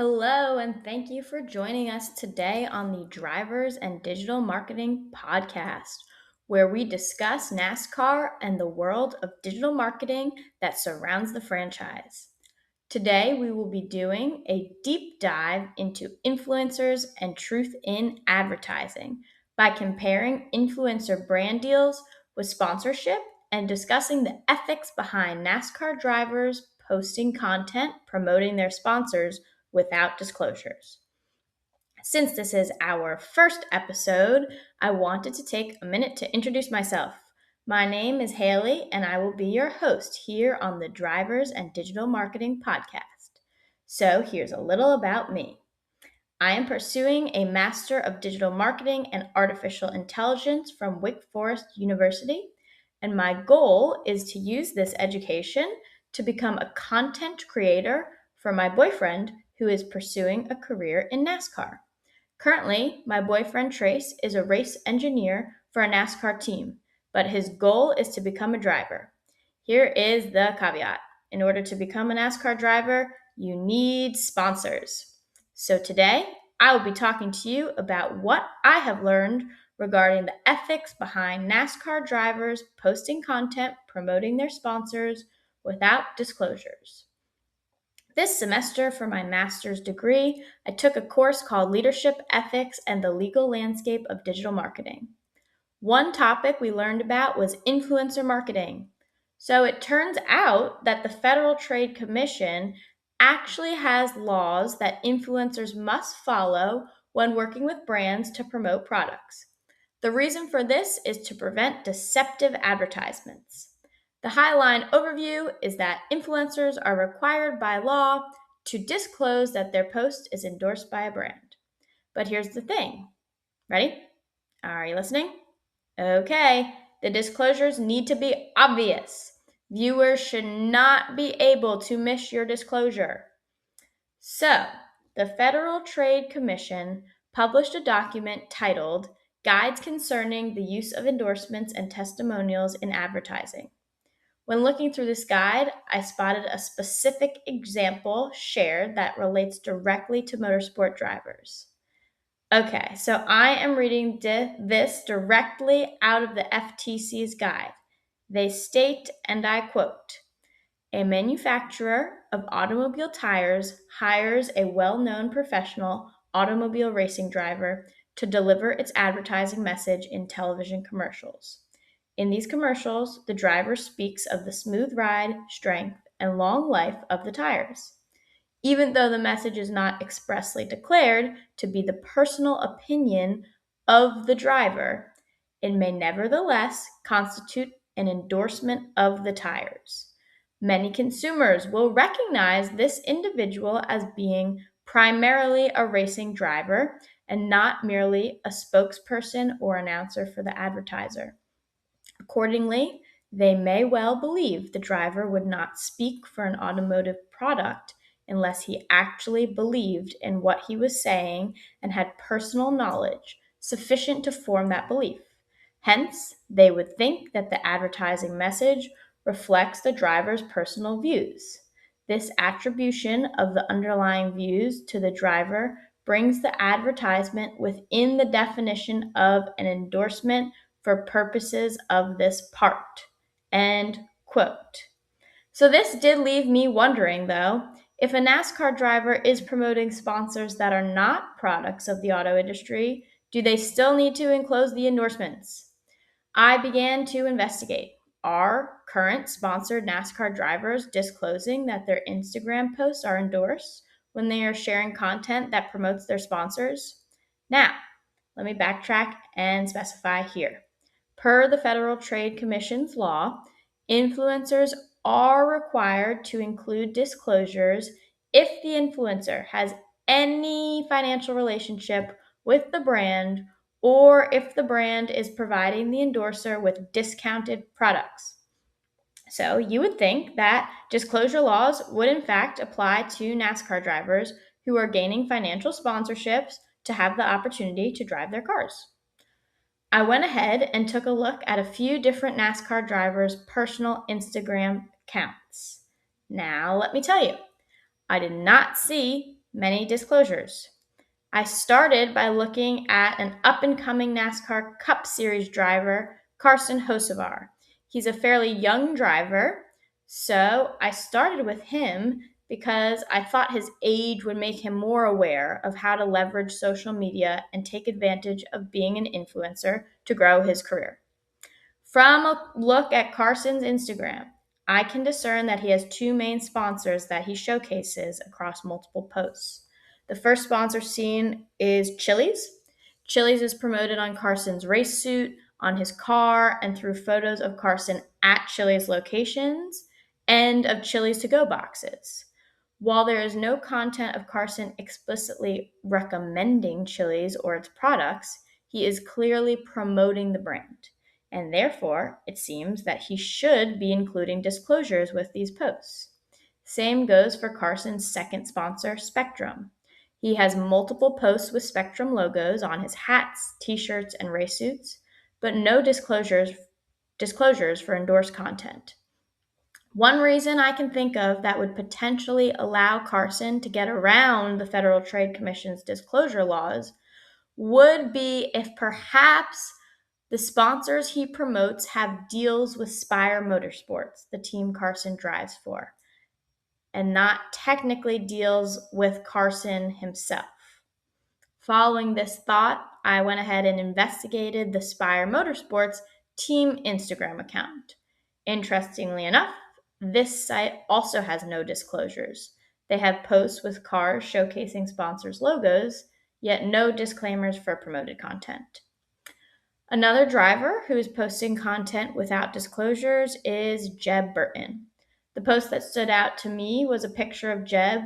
Hello, and thank you for joining us today on the Drivers and Digital Marketing Podcast, where we discuss NASCAR and the world of digital marketing that surrounds the franchise. Today, we will be doing a deep dive into influencers and truth in advertising by comparing influencer brand deals with sponsorship and discussing the ethics behind NASCAR drivers posting content promoting their sponsors without disclosures. Since this is our first episode, I wanted to take a minute to introduce myself. My name is Haley, and I will be your host here on the Drivers and Digital Marketing Podcast. So, here's a little about me. I am pursuing a Master of Digital Marketing and Artificial Intelligence from Wake Forest University, and my goal is to use this education to become a content creator for my boyfriend who is pursuing a career in NASCAR. Currently, my boyfriend Trace is a race engineer for a NASCAR team, but his goal is to become a driver. Here is the caveat. In order to become a NASCAR driver, you need sponsors. So today, I will be talking to you about what I have learned regarding the ethics behind NASCAR drivers posting content promoting their sponsors without disclosures. This semester, for my master's degree, I took a course called Leadership Ethics and the Legal Landscape of Digital Marketing. One topic we learned about was influencer marketing. So it turns out that the Federal Trade Commission actually has laws that influencers must follow when working with brands to promote products. The reason for this is to prevent deceptive advertisements. The Highline overview is that influencers are required by law to disclose that their post is endorsed by a brand. But here's the thing. Ready? Are you listening? Okay, the disclosures need to be obvious. Viewers should not be able to miss your disclosure. So, the Federal Trade Commission published a document titled Guides Concerning the Use of Endorsements and Testimonials in Advertising. When looking through this guide, I spotted a specific example shared that relates directly to motorsport drivers. Okay, so I am reading this directly out of the FTC's guide. They state, and I quote, a manufacturer of automobile tires hires a well-known professional automobile racing driver to deliver its advertising message in television commercials. In these commercials, the driver speaks of the smooth ride, strength, and long life of the tires. Even though the message is not expressly declared to be the personal opinion of the driver, it may nevertheless constitute an endorsement of the tires. Many consumers will recognize this individual as being primarily a racing driver and not merely a spokesperson or announcer for the advertiser. Accordingly, they may well believe the driver would not speak for an automotive product unless he actually believed in what he was saying and had personal knowledge sufficient to form that belief. Hence, they would think that the advertising message reflects the driver's personal views. This attribution of the underlying views to the driver brings the advertisement within the definition of an endorsement for purposes of this part. End quote. So this did leave me wondering, though, if a NASCAR driver is promoting sponsors that are not products of the auto industry, do they still need to enclose the endorsements? I began to investigate. Are current sponsored NASCAR drivers disclosing that their Instagram posts are endorsed when they are sharing content that promotes their sponsors? Now, let me backtrack and specify here. Per the Federal Trade Commission's law, influencers are required to include disclosures if the influencer has any financial relationship with the brand or if the brand is providing the endorser with discounted products. So you would think that disclosure laws would in fact apply to NASCAR drivers who are gaining financial sponsorships to have the opportunity to drive their cars. I went ahead and took a look at a few different NASCAR drivers' personal Instagram accounts. Now, let me tell you, I did not see Many disclosures. I started by looking at an up-and-coming NASCAR Cup Series driver, Carson Hocevar. He's a fairly young driver, so I started with him because I thought his age would make him more aware of how to leverage social media and take advantage of being an influencer to grow his career. From a look at Carson's Instagram, I can discern that he has two main sponsors that he showcases across multiple posts. The first sponsor seen is Chili's. Chili's is promoted on Carson's race suit, on his car, and through photos of Carson at Chili's locations and of Chili's to-go boxes. While there is no content of Carson explicitly recommending Chili's or its products, he is clearly promoting the brand. And therefore, it seems that he should be including disclosures with these posts. Same goes for Carson's second sponsor, Spectrum. He has multiple posts with Spectrum logos on his hats, t-shirts, and race suits, but no disclosures for endorsed content. One reason I can think of that would potentially allow Carson to get around the Federal Trade Commission's disclosure laws would be if perhaps the sponsors he promotes have deals with Spire Motorsports, the team Carson drives for, and not technically deals with Carson himself. Following this thought, I went ahead and investigated the Spire Motorsports team Instagram account. Interestingly enough, this site also has no disclosures. They have posts with cars showcasing sponsors' logos, yet no disclaimers for promoted content. Another driver who is posting content without disclosures is Jeb Burton. The post that stood out to me was a picture of Jeb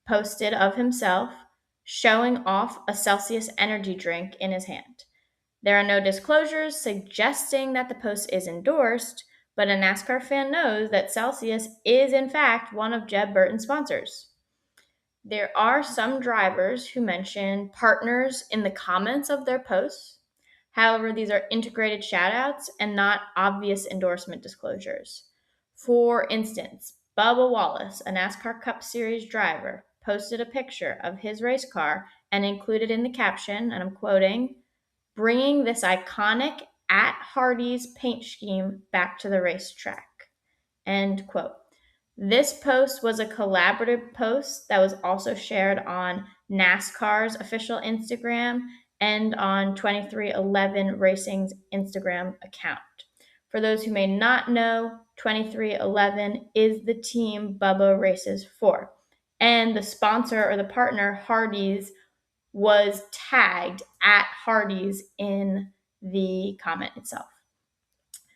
posted of himself showing off a Celsius energy drink in his hand. There are no disclosures suggesting that the post is endorsed, but a NASCAR fan knows that Celsius is in fact one of Jeb Burton's sponsors. There are some drivers who mention partners in the comments of their posts. However, these are integrated shoutouts and not obvious endorsement disclosures. For instance, Bubba Wallace, a NASCAR Cup Series driver, posted a picture of his race car and included in the caption, and I'm quoting, "Bringing this iconic at Hardee's paint scheme back to the racetrack," end quote. This post was a collaborative post that was also shared on NASCAR's official Instagram and on 2311 Racing's Instagram account. For those who may not know, 2311 is the team Bubba races for. And the sponsor or the partner, Hardee's, was tagged at Hardee's in the comment itself.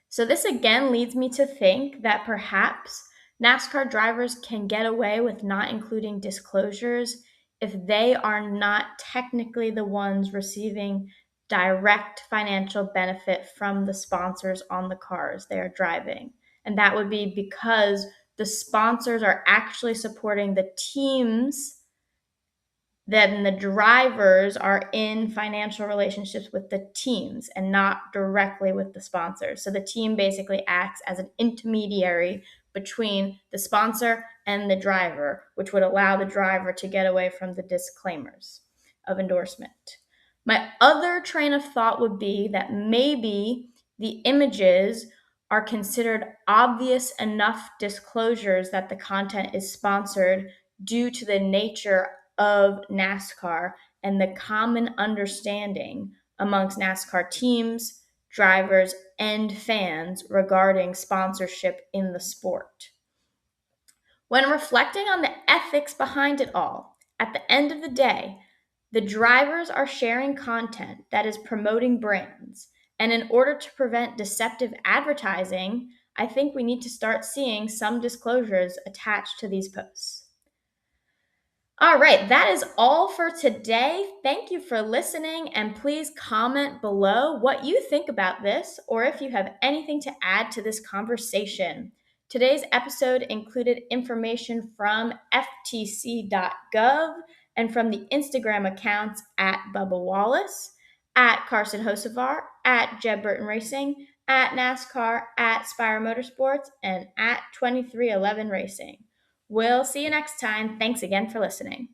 So this again leads me to think that perhaps NASCAR drivers can get away with not including disclosures if they are not technically the ones receiving direct financial benefit from the sponsors on the cars they are driving. And that would be because the sponsors are actually supporting the teams, then the drivers are in financial relationships with the teams and not directly with the sponsors. So the team basically acts as an intermediary between the sponsor and the driver, which would allow the driver to get away from the disclaimers of endorsement. My other train of thought would be that maybe the images are considered obvious enough disclosures that the content is sponsored due to the nature of NASCAR and the common understanding amongst NASCAR teams, drivers, and fans regarding sponsorship in the sport. When reflecting on the ethics behind it all, at the end of the day, the drivers are sharing content that is promoting brands. And in order to prevent deceptive advertising, I think we need to start seeing some disclosures attached to these posts. All right, that is all for today. Thank you for listening, and please comment below what you think about this or if you have anything to add to this conversation. Today's episode included information from ftc.gov and from the Instagram accounts at Bubba Wallace, at Carson Hocevar, at Jeb Burton Racing, at NASCAR, at Spire Motorsports, and at 2311 Racing. We'll see you next time. Thanks again for listening.